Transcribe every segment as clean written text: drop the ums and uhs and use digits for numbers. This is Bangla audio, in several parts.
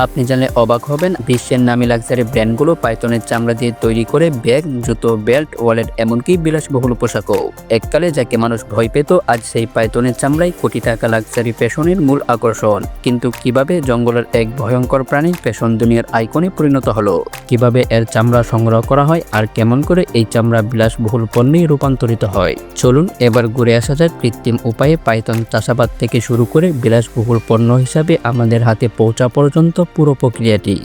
আপনি জানলে অবাক হবেন, বিশ্বের নামী লাক্সারি ব্র্যান্ডগুলো পাইথনের চামড়া দিয়ে তৈরি করে ব্যাগ, জুতো, বেল্ট, ওয়ালেট, এমনকি বিলাসবহুল পোশাকও। এককালে যাকে মানুষ ভয় পেত, আজ সেই পাইথনের চামড়াই কোটি টাকা লাক্সারি ফ্যাশনের মূল আকর্ষণ। কিন্তু কিভাবে জঙ্গলের এক ভয়ঙ্কর প্রাণী ফ্যাশন দুনিয়ার আইকনে পরিণত হলো, কিভাবে এর চামড়া সংগ্রহ করা হয়, আর কেমন করে এই চামড়া বিলাসবহুল পণ্যে রূপান্তরিত হয়, চলুন এবার ঘুরে আসা যাক কৃত্রিম উপায়ে পাইথন চাষাবাদ থেকে শুরু করে বিলাসবহুল পণ্য হিসাবে আমাদের হাতে পৌঁছা পর্যন্ত পুরো প্রক্রিয়াটি।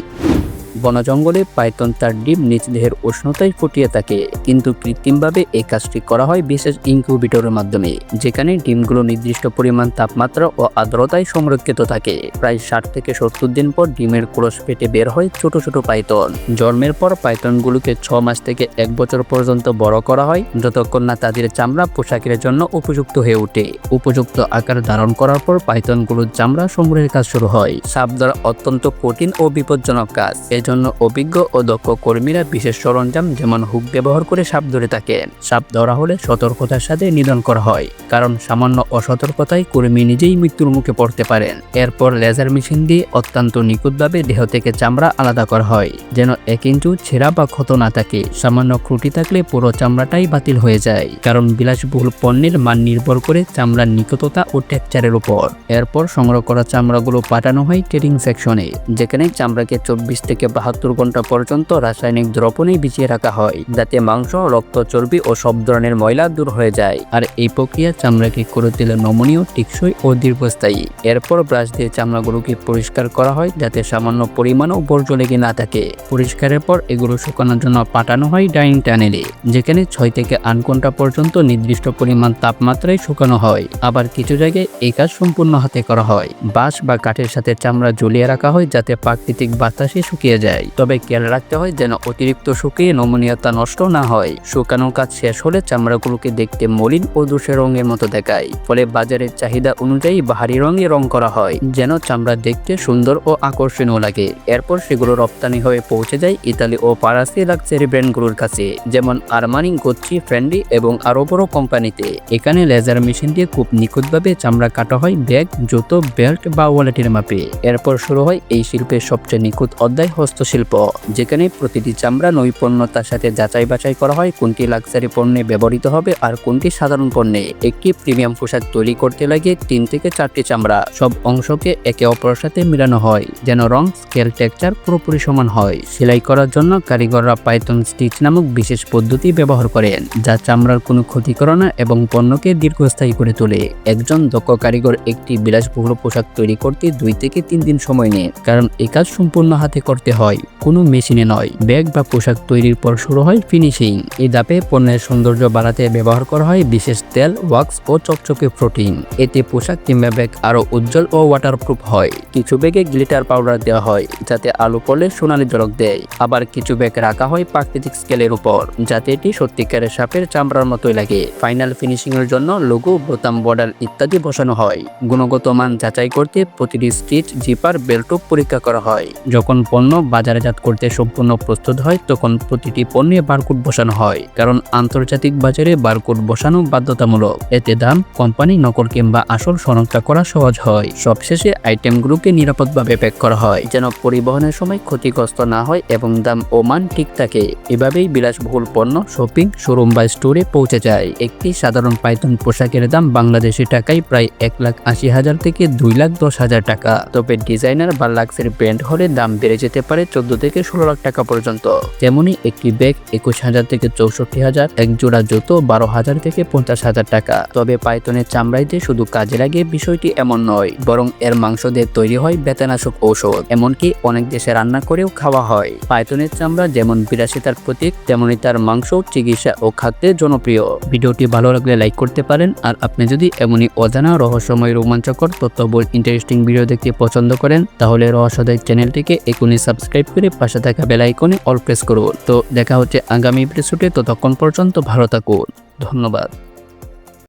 বন জঙ্গলে পাইথন তার ডিম নিজ দেহের উষ্ণতায় ফুটিয়ে থাকে, কিন্তু কৃত্রিমভাবে এই কাজটি করা হয় বিশেষ ইনকিউবেটরের মাধ্যমে, যেখানে ডিমগুলো নির্দিষ্ট পরিমাণ তাপমাত্রা ও আর্দ্রতায় সংরক্ষিত থাকে। প্রায় 60 থেকে 70 দিন পর ডিমের ক্রস পেটে বের হয় ছোট ছোট পাইথন। জন্মের পর পাইথনগুলোকে 6 মাস থেকে 1 বছর পর্যন্ত বড় করা হয়, যতক্ষণ না তাদের চামড়া পোশাকের জন্য উপযুক্ত হয়ে ওঠে। উপযুক্ত আকার ধারণ করার পর পাইথনগুলোর চামড়া সংগ্রহের কাজ শুরু হয়। সাপ ধরা অত্যন্ত কঠিন ও বিপজ্জনক কাজ। জন্য অভিজ্ঞ ও দক্ষ কর্মীরা বিশেষ সরঞ্জাম যেমন হুক ব্যবহার করে সাপ ধরে থাকেন। সাপ ধরা হলে সতর্কতার সাথে নিধন করা হয়, কারণ সামান্য অসতর্কতায় কর্মী নিজেই মৃত্যুর মুখে পড়তে পারেন। এরপর লেজার মেশিন দিয়ে অত্যন্ত নিখুঁতভাবে দেহ থেকে চামড়া আলাদা করা হয়, যেন 1 ইঞ্চি ছেঁড়া বা ক্ষত না থাকে। সামান্য ত্রুটি থাকলে পুরো চামড়াটাই বাতিল হয়ে যায়, কারণ বিলাসবহুল পণ্যের মান নির্ভর করে চামড়ার নিখুঁততা ও টেক্সচারের উপর। এরপর সংগ্রহ করা চামড়াগুলো পাঠানো হয় ট্রেডিং সেকশনে, যেখানে চামড়াকে 24 থেকে 72 ঘন্টা পর্যন্ত রাসায়নিক দ্রবণে ভিজিয়ে রাখা হয়, যাতে মাংস, রক্ত, চর্বি ও সব ধরনের ময়লা দূর হয়ে যায়। আর এই প্রক্রিয়া চামড়াকে করে তোলে নমনীয়, টেকসই ও দীর্ঘস্থায়ী। এরপর ব্রাশ দিয়ে চামড়াগুলোকে পরিষ্কার করা হয়, যাতে সামান্য পরিমাণও বর্জ্য লেগে না থাকে। পরিষ্কারের পর এগুলো শুকানোর জন্য পাঠানো হয় ডাইনিং টানেলে, যেখানে 6 থেকে 8 ঘন্টা পর্যন্ত নির্দিষ্ট পরিমাণ তাপমাত্রায় শুকানো হয়। আবার কিছু জায়গায় এই কাজ সম্পূর্ণ হাতে করা হয়। বাঁশ বা কাঠের সাথে চামড়া ঝুলিয়ে রাখা হয়, যাতে প্রাকৃতিক বাতাসে শুকিয়ে যায়। তবে খেয়াল রাখতে হয় যেন অতিরিক্ত শুকিয়ে নমনীয়তা নষ্ট না হয়। শুকানোর কাজ শেষ হলে চামড়াগুলোকে দেখতে মলিন ও ধূসর রঙের মতো দেখায়, ফলে বাজারের চাহিদা অনুযায়ী বাহারি রঙে রং করা হয়, যেন চামড়া দেখতে সুন্দর ও আকর্ষণীয় লাগে। এরপর সেগুলো রপ্তানি হয়ে পৌঁছে যায় ইতালি ও ফরাসি লাক্সারি ব্র্যান্ডগুলোর কাছে, যেমন আরমানি, গুচি, ফেন্ডি এবং আরও বড় কোম্পানিতে। এখানে লেজার মেশিন দিয়ে খুব নিখুঁতভাবে চামড়া কাটা হয় ব্যাগ, জুতো, বেল্ট বা ওয়ালেটের মাপে। এরপর শুরু হয় এই শিল্পের সবচেয়ে নিখুঁত অধ্যায়, হস্তশিল্প, যেখানে প্রতিটি চামড়া নৈপুণ্যতার সাথে যাচাই বাছাই করা হয় কোনটি লাক্সারি পণ্যে ব্যবহৃত হবে আর কোনটি সাধারণ পণ্যে। একটি প্রিমিয়াম পোশাক তৈরি করতে লাগে 3 থেকে 4টি চামড়া। সব অংশকে একে অপরের সাথে মিলানো হয়, যেন রং, স্কেল, টেক্সচার পুরোপুরি সমান হয়। সেলাই করার জন্য কারিগররা পাইথন স্টিচ নামক বিশেষ পদ্ধতি ব্যবহার করেন, যা চামড়ার কোনো ক্ষতি করে না এবং পণ্যকে দীর্ঘস্থায়ী করে তোলে। একজন দক্ষ কারিগর একটি বিলাসবহুল পোশাক তৈরি করতে 2 থেকে 3 দিন সময় নেয়, কারণ এই কাজ সম্পূর্ণ হাতে করতে হয়, কোনো মেশিনে নয়। ব্যাগ বা পোশাক তৈরির পর শুরু হয় ফিনিশিং। এই ধাপে পণ্যের সৌন্দর্য বাড়াতে ব্যবহার করা হয় বিশেষ তেল, ওয়াক্স ও চকচকে প্রোটিন। এতে পোশাক কিংবা ব্যাগ আরও উজ্জ্বল ও ওয়াটারপ্রুফ হয়। কিছু ব্যাগে গ্লিটার পাউডার দেওয়া হয়, যাতে আলো পড়লে সোনালি ঝলক দেয়। আবার কিছু ব্যাগ রাখা হয় প্রাকৃতিক স্কেলের উপর, যাতে এটি সত্যিকারের সাপের চামড়ার মতোই লাগে। ফাইনাল ফিনিশিং এর জন্য লোগো, বোতাম, বর্ডার ইত্যাদি বসানো হয়। গুণগত মান যাচাই করতে প্রতিটি স্টিচ, জিপার, বেল্টও পরীক্ষা করা হয়। যখন পণ্য বাজারজাত করতে সম্পূর্ণ প্রস্তুত হয়, তখন প্রতিটি পণ্যে বারকোড বসানো হয়, কারণ আন্তর্জাতিক বাজারে বারকোড বসানো বাধ্যতামূলক। এতে দাম, কোম্পানি, নকল কিংবা আসল শনাক্ত করা সহজ হয়। সবশেষে আইটেমগুলোকে নিরাপদভাবে প্যাক করা হয়, যেন পরিবহনের সময় ক্ষতিগ্রস্ত না হয় এবং দাম ও মান ঠিক থাকে। এভাবেই বিলাসবহুল পণ্য শপিং, শোরুম বা স্টোরে পৌঁছে যায়। একটি সাধারণ পাইথন পোশাকের দাম বাংলাদেশি টাকায় প্রায় 1,80,000 থেকে 2,10,000 টাকা। তবে ডিজাইনার বা লাক্সারি ব্র্যান্ড হলে দাম বেড়ে যেতে পারে 14 থেকে 16 লাখ টাকা পর্যন্ত। তেমনি একটি ব্যাগ 21,000 থেকে 64,000, এক জোড়া জুতো 12,000 থেকে 50,000 টাকা। তবে পাইথনের চামড়ায় যে শুধু কাজে লাগে বিষয়টি এমন নয়, বরং এর মাংস দিয়ে তৈরি হয় বেতানাশক ঔষধ, এমনকি অনেক দেশে রান্না করেও খাওয়া হয়। পাইথনের চামড়া যেমন বিলাসিতার প্রতীক, তেমনি তার মাংস চিকিৎসা ও খাদ্যে জনপ্রিয়। ভিডিওটি ভালো লাগলে লাইক করতে পারেন। আর আপনি যদি এমনই অজানা, রহস্যময়, রোমাঞ্চকর, তথ্যবহুল, ইন্টারেস্টিং ভিডিও দেখতে পছন্দ করেন, তাহলে রহস্যময় চ্যানেলটিকে এখনই সাবস্ক্রাইব করে পাশে থাকা বেল আইকনে অল প্রেস করুন। তো দেখা হচ্ছে আগামী এপিসোডে, ততক্ষণ পর্যন্ত ভালো থাকুন। ধন্যবাদ।